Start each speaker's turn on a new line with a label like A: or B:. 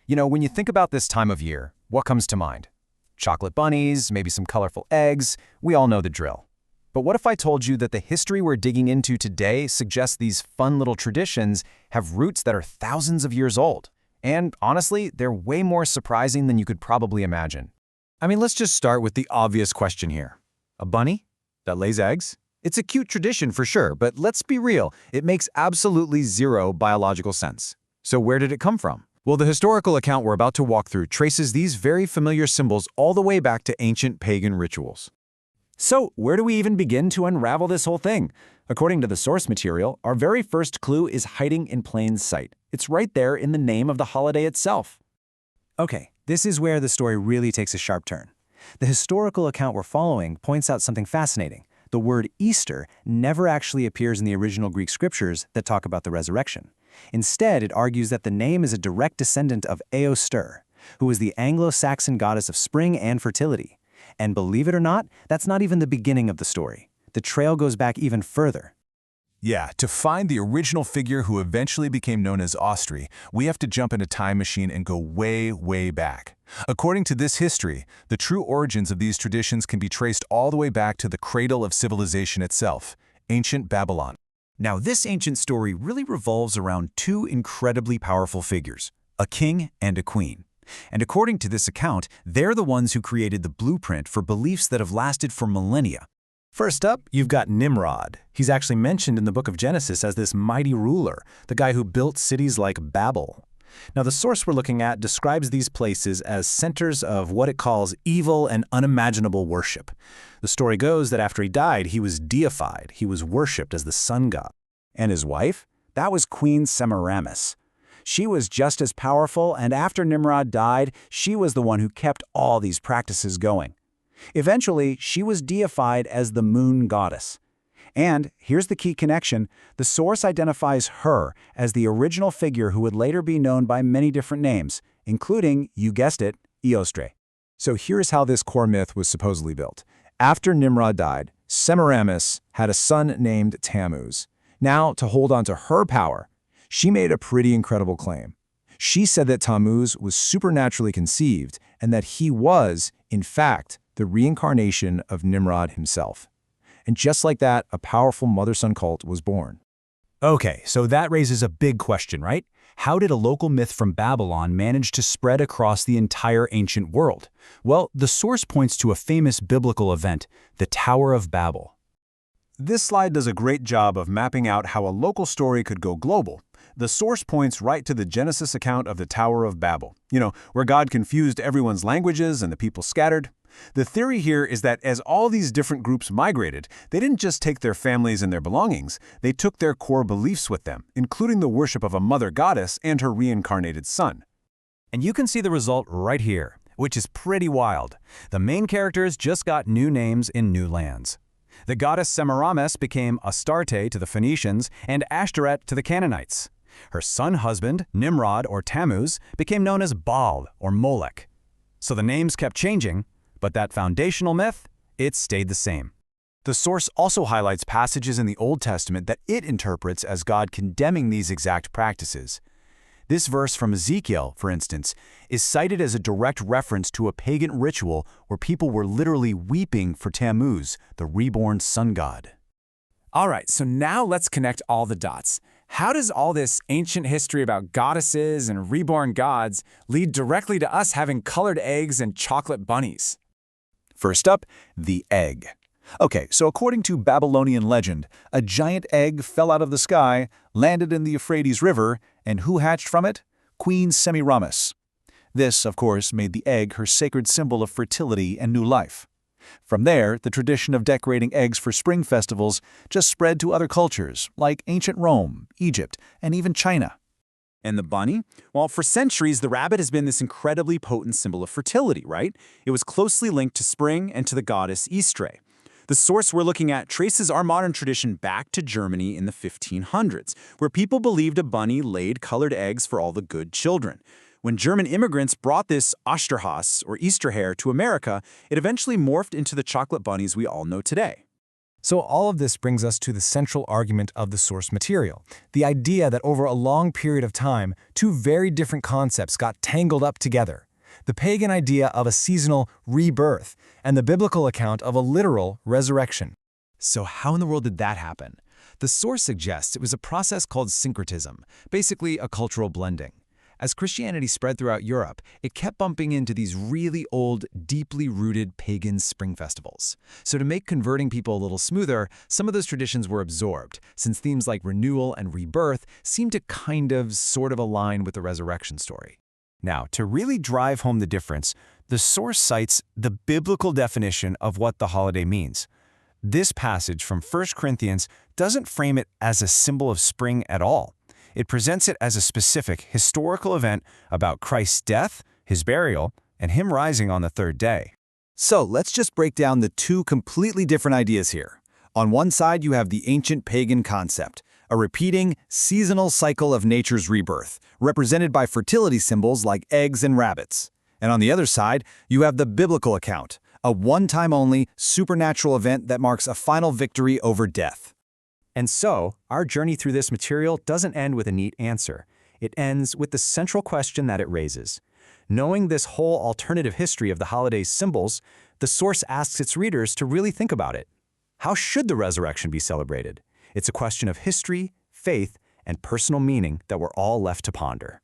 A: When you think about this time of year, what comes to mind? Chocolate bunnies, maybe some colorful eggs, we all know the drill. But what if I told you that the history we're digging into today suggests these fun little traditions have roots that are thousands of years old? And honestly, they're way more surprising than you could probably imagine.
B: Let's just start with the obvious question here. A bunny that lays eggs? It's a cute tradition for sure, but let's be real, it makes absolutely zero biological sense. So where did it come from? Well, the historical account we're about to walk through traces these very familiar symbols all the way back to ancient pagan rituals.
C: So, where do we even begin to unravel this whole thing? According to the source material, our very first clue is hiding in plain sight. It's right there in the name of the holiday itself.
D: Okay, this is where the story really takes a sharp turn. The historical account we're following points out something fascinating. The word Easter never actually appears in the original Greek scriptures that talk about the resurrection. Instead, it argues that the name is a direct descendant of Eostre, who was the Anglo-Saxon goddess of spring and fertility. And believe it or not, that's not even the beginning of the story. The trail goes back even further.
E: Yeah, to find the original figure who eventually became known as Ostri, we have to jump in a time machine and go way, way back. According to this history, the true origins of these traditions can be traced all the way back to the cradle of civilization itself, ancient Babylon.
B: Now, this ancient story really revolves around two incredibly powerful figures, a king and a queen. And according to this account, they're the ones who created the blueprint for beliefs that have lasted for millennia.
D: First up, you've got Nimrod. He's actually mentioned in the book of Genesis as this mighty ruler, the guy who built cities like Babel. Now, the source we're looking at describes these places as centers of what it calls evil and unimaginable worship. The story goes that after he died, he was deified. He was worshipped as the sun god.
C: And his wife? That was Queen Semiramis. She was just as powerful, and after Nimrod died, she was the one who kept all these practices going. Eventually, she was deified as the moon goddess. And here's the key connection. The source identifies her as the original figure who would later be known by many different names, including, you guessed it, Eostre.
A: So here's how this core myth was supposedly built. After Nimrod died, Semiramis had a son named Tammuz. Now, to hold on to her power, she made a pretty incredible claim. She said that Tammuz was supernaturally conceived and that he was, in fact, the reincarnation of Nimrod himself. And just like that, a powerful mother-son cult was born.
B: Okay, so that raises a big question, right? How did a local myth from Babylon manage to spread across the entire ancient world? Well, the source points to a famous biblical event, the Tower of Babel. This slide does a great job of mapping out how a local story could go global. The source points right to the Genesis account of the Tower of Babel, where God confused everyone's languages and the people scattered. The theory here is that as all these different groups migrated, they didn't just take their families and their belongings, they took their core beliefs with them, including the worship of a mother goddess and her reincarnated son. And you can see the result right here, which is pretty wild. The main characters just got new names in new lands. The goddess Semiramis became Astarte to the Phoenicians and Ashtoreth to the Canaanites. Her son-husband, Nimrod or Tammuz, became known as Baal or Molech. So the names kept changing, but that foundational myth, it stayed the same. The source also highlights passages in the Old Testament that it interprets as God condemning these exact practices. This verse from Ezekiel, for instance, is cited as a direct reference to a pagan ritual where people were literally weeping for Tammuz, the reborn sun god.
F: All right, so now let's connect all the dots. How does all this ancient history about goddesses and reborn gods lead directly to us having colored eggs and chocolate bunnies?
B: First up, the egg. Okay, so according to Babylonian legend, a giant egg fell out of the sky, landed in the Euphrates River, and who hatched from it? Queen Semiramis. This, of course, made the egg her sacred symbol of fertility and new life. From there, the tradition of decorating eggs for spring festivals just spread to other cultures, like ancient Rome, Egypt, and even China.
C: And the bunny? Well, for centuries, the rabbit has been this incredibly potent symbol of fertility, right? It was closely linked to spring and to the goddess Eostre. The source we're looking at traces our modern tradition back to Germany in the 1500s, where people believed a bunny laid colored eggs for all the good children. When German immigrants brought this Osterhase, or Easter hare, to America, it eventually morphed into the chocolate bunnies we all know today.
A: So all of this brings us to the central argument of the source material, the idea that over a long period of time, two very different concepts got tangled up together. The pagan idea of a seasonal rebirth and the biblical account of a literal resurrection.
D: So how in the world did that happen? The source suggests it was a process called syncretism, basically a cultural blending. As Christianity spread throughout Europe, it kept bumping into these really old, deeply rooted pagan spring festivals. So to make converting people a little smoother, some of those traditions were absorbed, since themes like renewal and rebirth seemed to sort of align with the resurrection story.
C: Now, to really drive home the difference, the source cites the biblical definition of what the holiday means. This passage from 1 Corinthians doesn't frame it as a symbol of spring at all. It presents it as a specific historical event about Christ's death, his burial, and him rising on the third day.
A: So let's just break down the two completely different ideas here. On one side, you have the ancient pagan concept, a repeating, seasonal cycle of nature's rebirth, represented by fertility symbols like eggs and rabbits. And on the other side, you have the biblical account, a one-time-only, supernatural event that marks a final victory over death.
D: And so, our journey through this material doesn't end with a neat answer. It ends with the central question that it raises. Knowing this whole alternative history of the holiday's symbols, the source asks its readers to really think about it. How should the resurrection be celebrated? It's a question of history, faith, and personal meaning that we're all left to ponder.